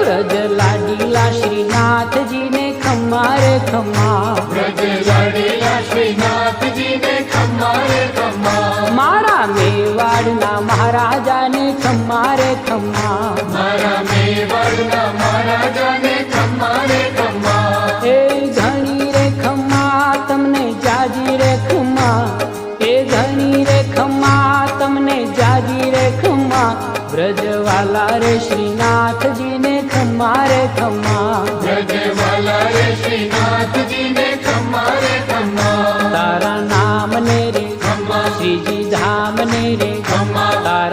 વ્રજ લાડીલા શ્રીનાથજી ને ખમ્મા રે ખમ્મા, વ્રજ લાડીલા શ્રીનાથજી ને ખમ્મા રે ખમ્મા, મારા મેવાડના મહારાજાને ખમ્મા રે ખમ્મા, મારા મેવાડના મહારાજાને ખમ્મા રે ખમ્મા, એ ઘણી રે ખમ્મા તમને જાજી રે ખમ્મા, એ ઘણી રે ખમ્મા તમને જાજી રે ખમ્મા, વ્રજવાલા રે શ્રીનાથજી ને ખમ્મા રે ખમ્મા, વ્રજવાલા રે શ્રીનાથજી ને ખમ્મા રે ખમ્મા, તારા નામ ને રે ખમ્મા, શ્રીજી ધામ ને રે ખમ્મા, તારા